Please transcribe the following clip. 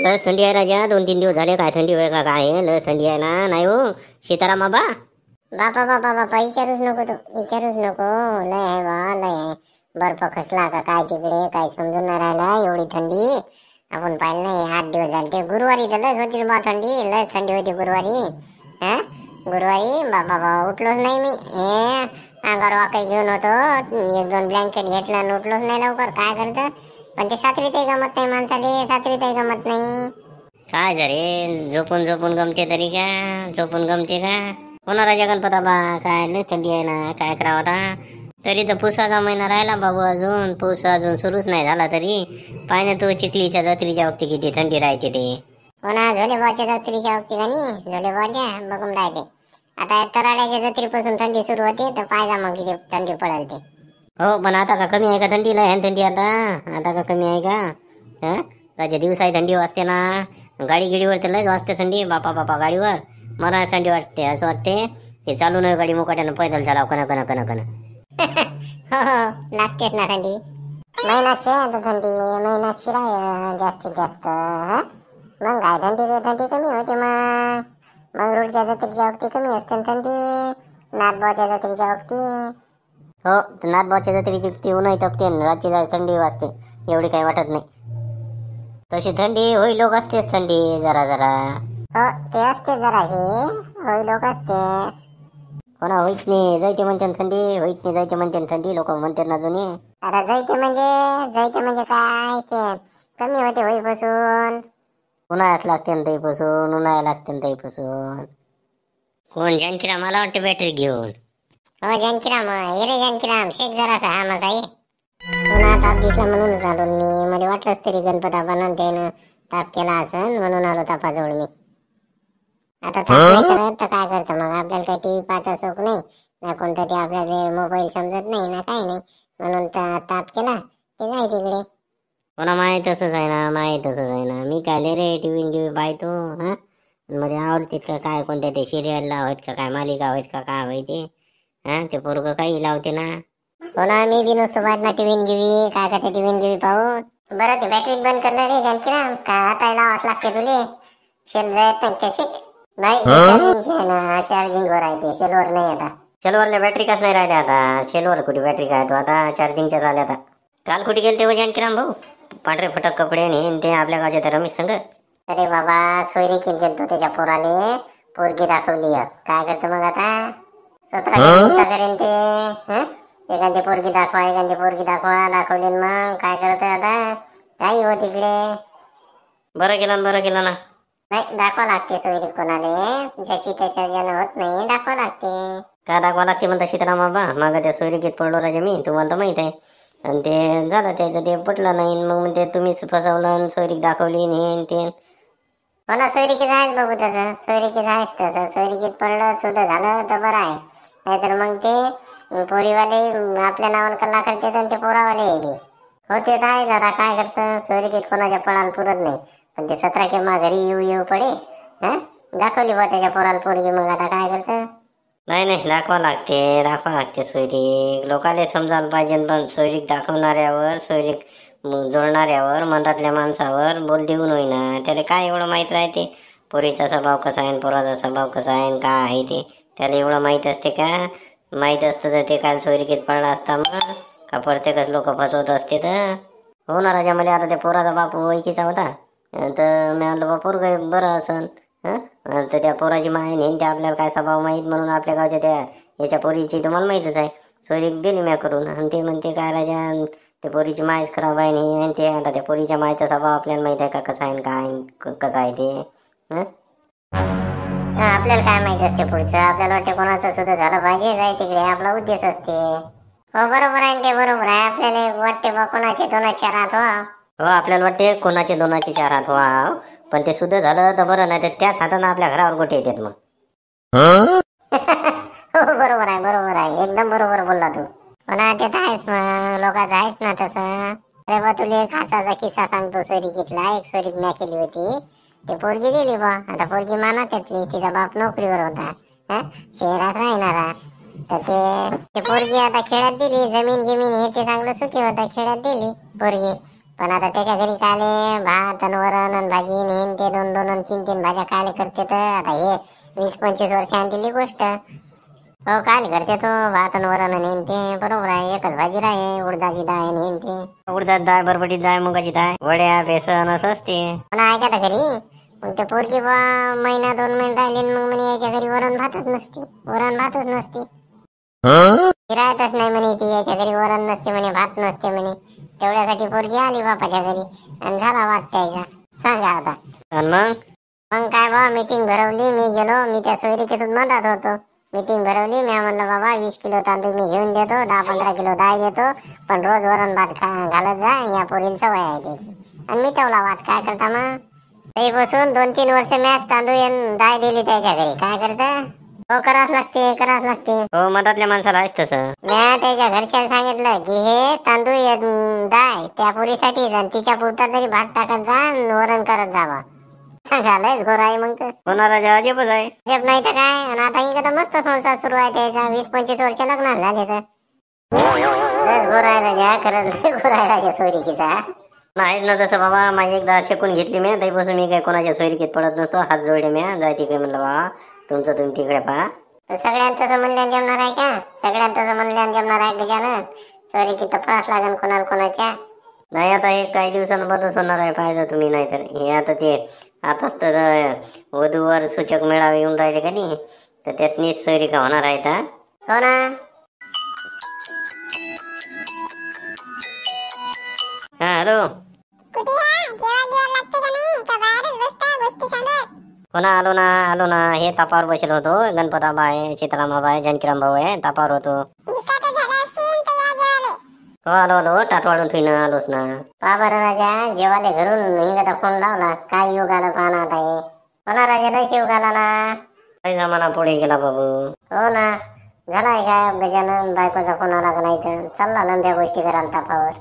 लस थंडी आहे राजा. 2-3 दिवस झाले. काय थंडी होय का काय आहे? लस थंडी आहे ना. नाही हो सीताराम बाबा. बापा बापा बापा विचारूच नको तू, विचारूच नको. लय आहे बा, लय आहे. बर्फ खसला का काय तिकडे, काय समजून नाही राहिला. एवढी थंडी आपण पाहिलं नाही. 8 दिवस झाले. ते गुरुवारी तर लस होती बा थंडी, लय थंडी होती गुरुवारी. हा गुरुवारी बाबा बाबा उठलोच नाही मी. अंगावर वाकई घेऊन होतो, 1-2 ब्लँकेट घेतला आणि उठलोच नाही लवकर. काय करतं पण ते सात्रीतही गमत नाही माणसाले, सात्रीतही गमत नाही. काय झाले झोपून झोपून गमते तरी का? झोपून गमते का? होणार राजा गणपता बा. काय लय थंडी आहे ना. काय करावं आता. तरी तर पुसाचा महिना राहिला बाबू. अजून पुस अजून सुरूच नाही झाला तरी पाहिजे तो चिखलीच्या जत्रेच्या वक्ती किती थंडी राहते ते. हो ना, झोलेबाच्या जत्रेच्या वक्ती का नाही, झोलेबाच्या बघून राहते. आता तराड्याच्या जत्रेपासून थंडी सुरू होते तर पाहिजा मग किती थंडी पडेल ते. हो पण आता का कमी आहे का थंडीला? ह्यान थंडी आता का कमी आहे का? राजा दिवसाही थंडी वाजते ना. गाडी गिडीवर तर लयच वाजते थंडी. बापा बापा गाडीवर मला थंडी वाटते. असं वाटते ते चालू नाही गाडी मुकाट्यानं पैदल चालाव कन कन कन कन. हो हो लागतेच ना थंडी. महिनाची आहे तर थंडी, महिनाची राह जास्तीत जास्त. मग काय थंडी कमी होते. मग रोडच्या जत्रेच्या वक्ती कमी असते ना थंडी, नाथबाच्या जत्रेच्या वक्ती. हो नाथबाच्या जत्रेची ती उन्हाळी तपते रातची जाय थंडी वाजते. एवढी काही वाटत नाही. तशी थंडी होई लोक असतेच थंडी जरा जरा. हो ते असते जराशी होई लोक असते. हो ना होईत नाही जायते म्हणते थंडी, होईत नाही जायते म्हणते थंडी. लोक म्हणते ना जुने. आता जायते म्हणजे काय ते कमी होते होईपासून. उन्हाळ्यात लागते ना तईपासून, उन्हाळ्या लागते ना तईपासून. कोण जानकीराम मला वाटते बॅटरी घेऊन. हो जानकीराम, ये रे जानकीराम शेक जरासा हा माझा ये. पुन्हा ताप दिसला म्हणून आलो मी. मला वाटलंच तरी गणपता बनवून त्यानं ताप केला असन म्हणून आलो तापाजवळ मी. आता ताप नाही करत तर काय करतं मग. आपल्याला काही टीव्ही पाहायचा शोक नाही ना, कोणता ते आपल्याला मोबाईल समजत नाही ना, काही नाही म्हणून ताप केला ते जाय तिकडे. कोणा माहीत तसंच आहे ना, माहीत तसंच आहे ना. मी काय रे टीव्ही पाहतो. मध्ये आवडतात का काय, कोणत्या ते सिरियलला आहेत का काय, मालिका आहेत का काय व्हायचे. ते पोरगं काही लावते ना. हो ना, मी बी नसतो पाहत ना टीव्ही काय करते टीव्ही पाहून. बरं ते बॅटरी बंद करणार रे जानकीराम का आता लावाच लागते तुले. शेल जायत नाही त्याची. नाही चार्जिंग वर आहे ते, शेलवर नाही. आता शेलवरल्या बॅटरी काच नाही राहिल्या आता. शेलवर कुठे बॅटरी काय तो आता चार्जिंगच्या झाल्या आता. काल कुठे गेलते हो जानकीराम भाऊ? पांढरे फटक कपडे आणि ते आपल्या गावच्या त्या रमेश संघ. अरे बाबा सोयरी गेलतो त्याच्या पोराले, पोरगी दाखवली. काय करतो मग आता 17 करेन ते. एखादी पोरगी दाखवा दाखवली मग काय करत आता काही हो तिकडे. बरं केलं ना. नाही दाखवा लागते सोयरी कोणाले, ज्याची त्याच्या ज्यानं होत नाही दाखवा लागते. काय दाखवा लागते म्हणता सीताराम बाबा? मागं त्या सोयरीकीत पडलो राजा मी, तुम्हाला तर माहित आहे. आणि ते झालं त्याचं ते पटलं नाही. मग म्हणते तुम्हीच फसवलं, सोयरीक दाखवली नाही ते. मला सोयरीकीत आहेच बघू तसं, सोयरीकीत आहेच तसं. सोयरीकीत पडलं सुद्धा झालं तर बरं आहे. नाहीतर मग ते पोरीवाले आपल्या नावानं कल्ला करतात आणि ते पोरावाले होते तर आहे. जरा काय करतं सोयरीकीत कोणाच्या पडाला पुरत नाही. पण ते 17 केव्हा घरी येऊ पडे. दाखवली बा त्याच्या पोराला पोरगी. मग आता काय करतं. नाही दाखवा लागते सोयरीक. लोकाले समजायला पाहिजे. पण सोयरीक दाखवणाऱ्यावर, सोयरीक जोडणाऱ्यावर, मनातल्या माणसावर बोल देऊन होईना. त्याला काय एवढं माहीत राहते पोरीचा स्वभाव कसा आहे, पोराचा स्वभाव कसा आहे, काय आहे ते त्याला एवढं माहीत असते का? माहीत असतं तर ते काल सोयरीकीत पडला असता मग का? प्रत्येकच लोक फसवत असते तर. हो ना राजा, मला आता त्या पोराचा बाप ओळखीचा होता तर मी म्हणलं बा पोरग बरं असन. तर त्या पोराची माय नेन ते आपल्याला काय स्वभाव माहीत म्हणून आपल्या गावच्या त्या याच्या पोरीची तुम्हाला माहीतच आहे. सोयरीक दिली म्या करून आणि ते म्हणते काय राजा त्या पोरीची मायच खराब आहे नाही. आणि ते आता त्या पोरीच्या मायचा स्वभाव आपल्याला माहीत आहे का कसा आहे काय कसं आहे ते. आपल्याला काय माहित असते पुढचं. आपल्याला वाटते कोणाचं सुद्धा झालं पाहिजे जाय तिकडे, आपला उद्देश असते. हो बरोबर आहे ते, बरोबर आहे. आपल्याला वाटते बा कोणाचे 2-4 हात व्हा. हो आपल्याला वाटते कोणाचे 2-4 हात व्हा. पण ते सुद्धा झालं तर बरं, नाही तर त्याच हातानं आपल्या घरावर गोटे येतात मग. हो बरोबर आहे एकदम बरोबर बोलला तू. हो ना ते तर आहेच मग, लोकांचं आहेच ना तसं. अरे बा तुला एक हासाचा किस्सा सांगतो सोयरीकीतला. एक सोयरीक म्या केली होती. ते पोरगी दिली बा. आता पोरगी माना त्यातली, तिचा बाप नोकरीवर होता शहरात राहणारा. तर ते पोरगी आता खेड्यात दिली. जमीन हे ते चांगलं सुखी होता, खेड्यात दिली पोरगी. पण आता त्याच्या घरी काले भात आणि वरण आणि भाजी नेन ते 2-2 आणि 3-3 भाज्या काले करते तर आता हे 20-25 वर्षांतली गोष्ट. हो काल करते तो भात आणि वरण नेन ते बरोबर आहे. एकच भाजी राहे उडदाची डाळ नेन ते. उडदाची डाळ, बरबटी डाळ, मुगाची डाळ, वड्या, बेसन असं असते. पण ऐका तर घरी मग ते पोरगी बा महिना 2 महिने राहिले मग म्हणे याच्या घरी वरण भातच नसते. वरण भातच नसते. राहतच नाही म्हणे ती याच्या घरी वरण नसते म्हणे भात नसते म्हणे. तेवढ्यासाठी पोरगी आली बापाच्या घरी आणि झाला वाद त्याचा. सांगा आता. आणि मग काय बा मीटिंग भरवली. मी गेलो. मी त्या सोयरिकेतून मधात होतो. मीटिंग भरवली. मी म्हणलं बाबा 20 किलो तांदूळ मी घेऊन देतो, 10-15 किलो डाळ देतो, पण रोज वरण भात घालत जा. या पोरीला सवय आहे त्याची. आणि मिटवला वाद. काय करता मग तरी बसून 2-3 वर्ष मॅच तांदूळ डाळ दिली त्याच्या घरी. काय करता. हो करावंच लागते, करावंच लागते. हो मधातल्या माणसाला आहेच तसं. म्या त्याच्या घरच्याला सांगितलं की हे तांदूळ डाळ त्या पुरीसाठीच आणि तिच्या पुरता तरी भात टाकत जा आणि वरण करत जावा. सांगायलाच गोर आहे मग तर. होणारा अजबच आहे. अजब नाही तर काय. आणि आता इकडं मस्त संसार सुरू आहे त्याचा. 20-25 वर्ष लग्न झाले तर गोर आहे राजा. खरंच गोर आहे राजा सोयरिकीचा. नाहीच ना तसं बाबा. माझी एकदा शेकून घेतली मी तरीपासून मी काय कोणाच्या सोयरिकीत पडत नसतो. हात जोडले म्या. जाय तिकडे म्हणलं बाबा तुमचं तुम्ही तिकडे पहा. सगळ्यांत तसं म्हणल्यान जमणार आहे का. सगळ्यांत तसं म्हणल्यान जमणार आहे गजानन. सोयरिकीत तर पळाच लागेल कोणाला कोणाच्या. नाही आता हे काही दिवसांनी बदच होणार आहे. पाहिजे तुम्ही. नाही तर हे आता ते आताच तर वधूवर सूचक मेळावे येऊन राहिले का नाही, तर त्यात सोयरिका होणार आहेत. हो ना. हा हॅलो. हो ना आलो ना. हे तापावर बसलो होतो. गणपताबा आहे, सीतारामाबा आहे, जानकीराम भाऊ आहे. तापावर होतो. हो आलो टाटवाडून ठेवून आलोच ना. पहा बरं राजा जेवाले घरून हिंगता फोन लावला. काय योग आला पाहना आता हे. हो ना राजा लयच योग आला ना. काही जमाना पुढे गेला बाबू. हो ना. झालाय काय गजानन बायकोचा फोन आला का नाही तर चालला लंब्या गोष्टी करायला तापावर.